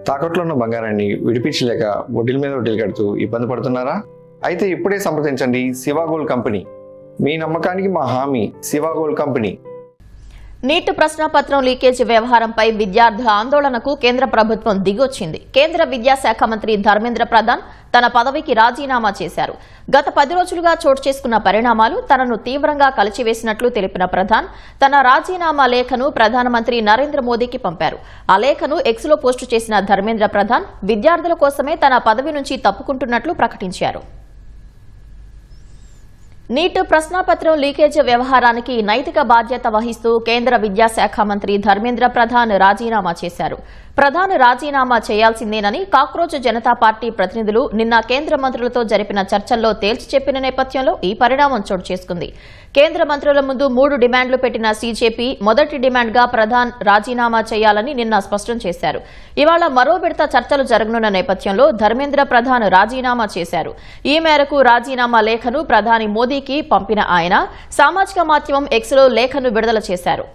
తాకట్లో ఉన్న బంగారాన్ని విడిపించలేక వడ్డీల మీద వడ్డీలు కడుతూ ఇబ్బంది పడుతున్నారా? అయితే ఇప్పుడే సంప్రదించండి శివ గోల్డ్ కంపెనీ. మీ నమ్మకానికి మా హామీ శివ గోల్డ్ కంపెనీ. నీట్ ప్రశ్నపత్రం లీకేజ్ వ్యవహారంపై విద్యార్థుల ఆందోళనకు కేంద్ర ప్రభుత్వం దిగొచ్చింది. కేంద్ర విద్యాశాఖ మంత్రి ధర్మేంద్ర ప్రధాన్ తన పదవికి రాజీనామా చేశారు. గత 10 రోజులుగా చోటు చేసుకున్న పరిణామాలు తనను తీవ్రంగా కలిచివేసినట్లు తెలిపిన ప్రధాన్ తన రాజీనామా లేఖను ప్రధానమంత్రి నరేంద్ర మోదీకి పంపారు. ఆ లేఖను ఎక్స్లో పోస్టు చేసిన ధర్మేంద్ర ప్రధాన్ విద్యార్థుల కోసమే తన పదవి నుంచి తప్పుకుంటున్నట్లు ప్రకటించారు. నీట్ ప్రశ్నాపత్రం లీకేజ్ వ్యవహారానికి నైతిక బాధ్యత వహిస్తూ కేంద్ర విద్యాశాఖ మంత్రి ధర్మేంద్ర ప్రధాన్ రాజీనామా చేశారు. ప్రధాన్ రాజీనామా చేయాల్సిందేనని కాక్రోచ్ జనతా పార్టీ ప్రతినిధులు నిన్న కేంద్ర మంత్రులతో జరిపిన చర్చల్లో తేల్చి చెప్పిన నేపథ్యంలో ఈ పరిణామం చోటు చేసుకుంది. కేంద్ర మంత్రుల ముందు 3 డిమాండ్లు పెట్టిన సీజేపీ మొదటి డిమాండ్గా ప్రధాన్ రాజీనామా చేయాలని నిన్న స్పష్టం చేశారు. ఇవాళ మరో విడత చర్చలు జరగనున్న నేపథ్యంలో ధర్మేంద్ర ప్రధాన్ రాజీనామా చేశారు. ఈ మేరకు రాజీనామా లేఖను ప్రధాని మోదీకి పంపిన ఆయన సామాజిక మాధ్యమం ఎక్స్లో లేఖను విడుదల చేశారు.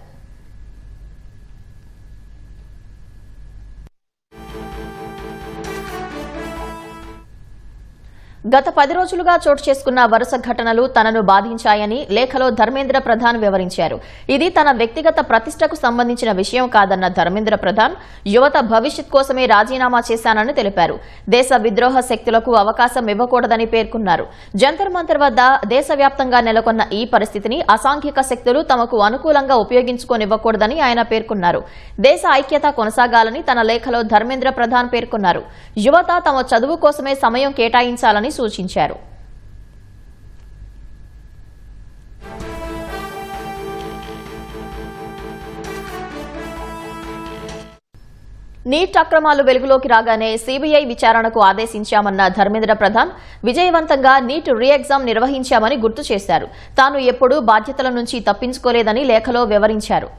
గత 10 రోజులుగా చోటు చేసుకున్న వరుస ఘటనలు తనను బాధించాయని లేఖలో ధర్మేంద్ర ప్రధాన్ వివరించారు. ఇది తన వ్యక్తిగత ప్రతిష్టకు సంబంధించిన విషయం కాదన్న ధర్మేంద్ర ప్రధాన్ యువత భవిష్యత్ కోసమే రాజీనామా చేశానని తెలిపారు. దేశ విద్రోహ శక్తులకు అవకాశం ఇవ్వకూడదని పేర్కొన్నారు. జంతర్ మంతర్ వద్ద దేశవ్యాప్తంగా నెలకొన్న ఈ పరిస్థితిని అసాంఘిక శక్తులు తమకు అనుకూలంగా ఉపయోగించుకోనివ్వకూడదని ఆయన పేర్కొన్నారు. దేశ ఐక్యత కొనసాగాలని తన లేఖలో ధర్మేంద్ర ప్రధాన్ పేర్కొన్నారు. యువత తమ చదువు కోసమే సమయం కేటాయించాలని సూచించారు. నీట్ అక్రమాలు వెలుగులోకి రాగానే సీబీఐ విచారణకు ఆదేశించామన్న ధర్మేంద్ర ప్రధాన్ విజయవంతంగా నీట్ రీ ఎగ్జామ్ నిర్వహించామని గుర్తు చేశారు. తాను ఎప్పుడూ బాధ్యతల నుంచి తప్పించుకోలేదని లేఖలో వివరించారు.